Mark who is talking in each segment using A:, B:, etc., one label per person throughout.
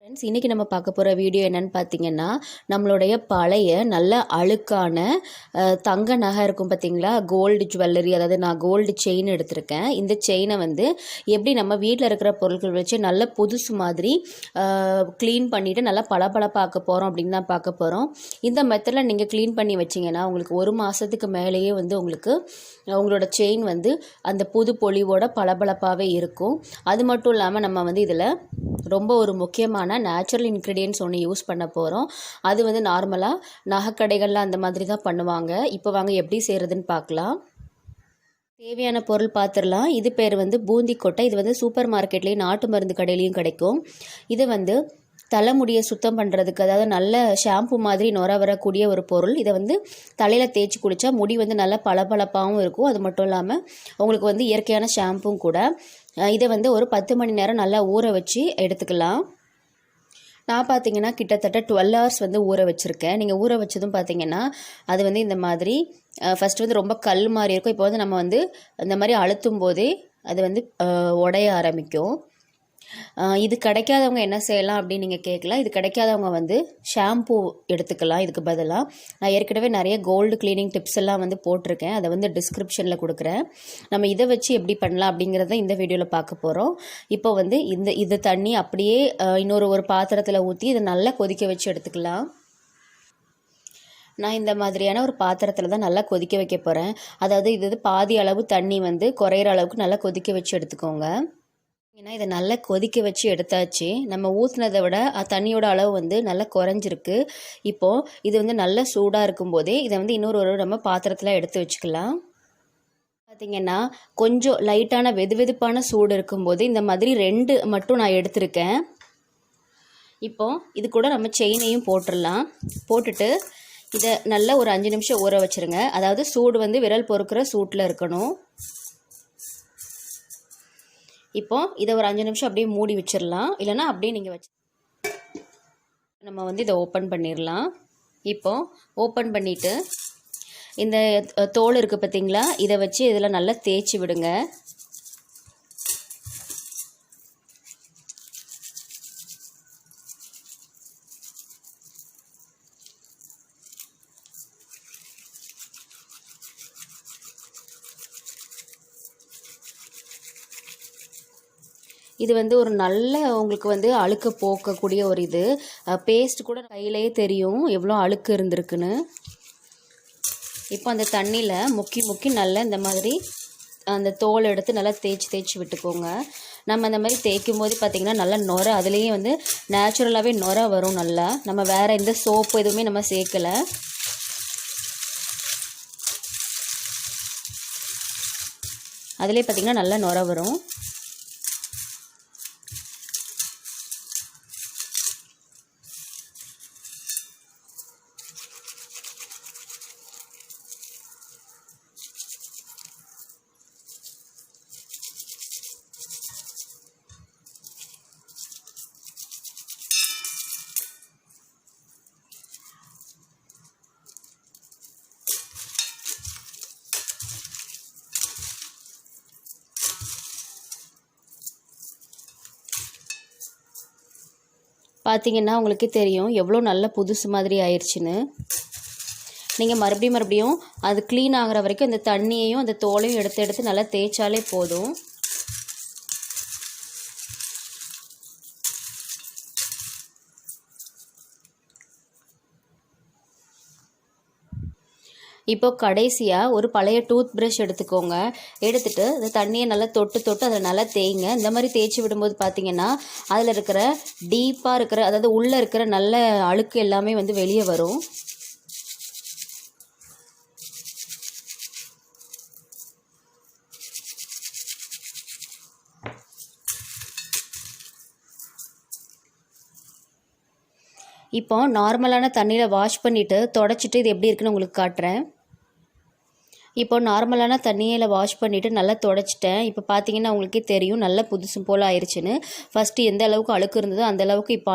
A: Friends, இன்றைக்கி நம்ம பார்க்க போகிற வீடியோ என்னென்னு பார்த்தீங்கன்னா, நம்மளுடைய பழைய நல்ல அழுக்கான தங்க நகை இருக்கும் பார்த்தீங்களா, கோல்டு ஜுவல்லரி. அதாவது நான் கோல்டு செயின் எடுத்திருக்கேன். இந்த செயினை வந்து எப்படி நம்ம வீட்டில் இருக்கிற பொருட்கள் வச்சு நல்ல புதுசு மாதிரி க்ளீன் பண்ணிவிட்டு நல்லா பளபளப்பாக்க போகிறோம் அப்படின்னு தான் பார்க்க போகிறோம். இந்த மெத்தடில் நீங்கள் க்ளீன் பண்ணி வச்சிங்கன்னா உங்களுக்கு 1 மாதத்துக்கு மேலேயே வந்து உங்களுக்கு உங்களோட செயின் வந்து அந்த புது பொலிவோட பளபளப்பாகவே இருக்கும். அது மட்டும் இல்லாமல் நம்ம வந்து இதில் ரொம்ப ஒரு முக்கியமான நேச்சுரல் இன்க்ரீடியன்ட்ஸ் ஒன்று யூஸ் பண்ண போகிறோம். அது வந்து நார்மலாக நகைக்கடைகளில் அந்த மாதிரி தான் பண்ணுவாங்க. இப்போ வாங்க எப்படி செய்கிறதுன்னு பார்க்கலாம். தேவையான பொருள் பார்த்துடலாம். இது பேர் வந்து பூந்தி கொட்டை. இது வந்து சூப்பர் மார்க்கெட்லேயும் நாட்டு மருந்து கடையிலையும் கிடைக்கும். இது வந்து தலைமுடியை சுத்தம் பண்ணுறதுக்கு, அதாவது நல்ல ஷாம்பு மாதிரி நுர வரக்கூடிய ஒரு பொருள். இதை வந்து தலையில் தேய்ச்சி குளித்தா முடி வந்து நல்லா பளபளப்பாகவும் இருக்கும். அது மட்டும் இல்லாமல் உங்களுக்கு வந்து இயற்கையான ஷாம்பும் கூட. இதை வந்து ஒரு 10 மணி நேரம் நல்லா ஊற வச்சு எடுத்துக்கலாம். நான் பார்த்தீங்கன்னா கிட்டத்தட்ட 12 ஹவர்ஸ் வந்து ஊற வச்சுருக்கேன். நீங்கள் ஊற வச்சதும் பார்த்தீங்கன்னா அது வந்து இந்த மாதிரி ஃபஸ்ட்டு வந்து ரொம்ப கல் மாதிரி இருக்கும். இப்போ வந்து நம்ம வந்து இந்த மாதிரி அழுத்தும் போதே அது வந்து உடைய ஆரம்பிக்கும். இது கிடைக்காதவங்க என்ன செய்யலாம் அப்படின்னு நீங்கள் கேட்கலாம். இது கிடைக்காதவங்க வந்து ஷாம்பூ எடுத்துக்கலாம். இதுக்கு பதிலாக நான் ஏற்கனவே நிறைய கோல்டு க்ளீனிங் டிப்ஸ் எல்லாம் வந்து போட்டிருக்கேன். அதை வந்து டிஸ்கிரிப்ஷனில் கொடுக்குறேன். நம்ம இதை வச்சு எப்படி பண்ணலாம் அப்படிங்கிறத இந்த வீடியோவில் பார்க்க போகிறோம். இப்போ வந்து இது தண்ணி அப்படியே ஒரு பாத்திரத்தில் ஊற்றி இதை நல்லா கொதிக்க வச்சு எடுத்துக்கலாம். நான் இந்த மாதிரியான ஒரு பாத்திரத்தில் தான் நல்லா கொதிக்க வைக்க போகிறேன். அதாவது இது பாதி அளவு தண்ணி வந்து குறையிற அளவுக்கு நல்லா கொதிக்க வச்சு எடுத்துக்கோங்க. ஏன்னா இதை நல்லா கொதிக்க வச்சு எடுத்தாச்சு. நம்ம ஊற்றுனதை விட தண்ணியோட அளவு வந்து நல்லா குறைஞ்சிருக்கு. இப்போது இது வந்து நல்லா சூடாக இருக்கும்போதே இதை வந்து ஒரு நம்ம பாத்திரத்தில் எடுத்து வச்சுக்கலாம். பார்த்திங்கன்னா கொஞ்சம் லைட்டான வெதுவெதுப்பான சூடு இருக்கும்போது இந்த மாதிரி 2 மட்டும் நான் எடுத்திருக்கேன். இப்போது இது கூட நம்ம செயினையும் போட்டுடலாம். போட்டுட்டு இதை நல்லா ஒரு 5 நிமிஷம் ஊற வச்சுருங்க. அதாவது சூடு வந்து விரல் பொறுக்கிற சூட்டில் இருக்கணும். இப்போ இதை ஒரு 5 நிமிஷம் அப்படியே மூடி வச்சிடலாம். இல்லைனா அப்படியே நீங்கள் வச்சு நம்ம வந்து இதை ஓப்பன் பண்ணிடலாம். இப்போ ஓப்பன் பண்ணிவிட்டு இந்த தோல் இருக்குது பார்த்தீங்களா, இதை வச்சு இதில் நல்லா தேய்ச்சி விடுங்க. இது வந்து ஒரு நல்ல உங்களுக்கு வந்து அழுக்க போக்கக்கூடிய ஒரு இது. பேஸ்ட் கூட கையிலேயே தெரியும் எவ்வளோ அழுக்கு இருந்திருக்குன்னு. இப்போ அந்த தண்ணியில் முக்கி நல்லா இந்த மாதிரி அந்த தோல் எடுத்து நல்லா தேய்ச்சி விட்டுக்கோங்க. நம்ம அந்த மாதிரி தேய்க்கும் போது பார்த்திங்கன்னா நல்லா நுர, அதுலேயே வந்து நேச்சுரலாகவே நுர வரும். நல்லா நம்ம வேறு எந்த சோப்பு எதுவுமே நம்ம சேர்க்கலை. அதிலே பார்த்திங்கன்னா நல்லா நுர வரும். பார்த்திங்கன்னா உங்களுக்கு தெரியும் எவ்வளோ நல்ல புதுசு மாதிரி ஆயிடுச்சுன்னு. நீங்கள் மறுபடியும் அது க்ளீன் ஆகிற வரைக்கும் இந்த தண்ணியையும் அந்த தோலையும் எடுத்து நல்லா தேய்ச்சாலே போதும். இப்போ கடைசியாக ஒரு பழைய டூத் ப்ரஷ் எடுத்துக்கோங்க. எடுத்துகிட்டு அந்த தண்ணியை நல்லா தொட்டு அதில் நல்லா தேய்ங்க. இந்த மாதிரி தேய்ச்சி விடும்போது பார்த்திங்கன்னா அதில் இருக்கிற டீப்பாக இருக்கிற, அதாவது உள்ளே இருக்கிற நல்ல அழுக்கு எல்லாமே வந்து வெளியே வரும். இப்போ நார்மலான தண்ணியில் வாஷ் பண்ணிவிட்டு தொடச்சிட்டு இது எப்படி இருக்குன்னு உங்களுக்கு காட்டுறேன். இப்போ நார்மலான தண்ணியில் வாஷ் பண்ணிவிட்டு நல்லா தொடச்சிட்டேன். இப்போ பார்த்தீங்கன்னா உங்களுக்கே தெரியும் நல்லா புதுசு போல் ஆயிடுச்சுன்னு. ஃபஸ்ட்டு எந்த அளவுக்கு அழுக்கு இருந்ததோ அந்த அளவுக்கு இப்போ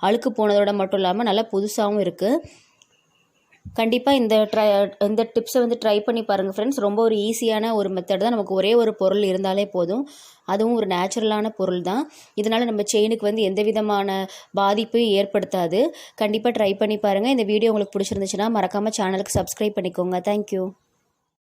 A: அழுக்கு போனதோட மட்டும் இல்லாமல் நல்லா புதுசாகவும் இருக்குது. கண்டிப்பாக இந்த டிப்ஸை வந்து ட்ரை பண்ணி பாருங்கள் ஃப்ரெண்ட்ஸ். ரொம்ப ஒரு ஈஸியான ஒரு மெத்தட் தான். நமக்கு ஒரே ஒரு பொருள் இருந்தாலே போதும். அதுவும் ஒரு நேச்சுரலான பொருள் தான். இதனால் நம்ம செயினுக்கு வந்து எந்த விதமான பாதிப்பையும் ஏற்படுத்தாது. கண்டிப்பாக ட்ரை பண்ணி பாருங்கள். இந்த வீடியோ உங்களுக்கு பிடிச்சிருந்துச்சுன்னா மறக்காமல் சேனலுக்கு சப்ஸ்கிரைப் பண்ணிக்கோங்க. தேங்க்யூ.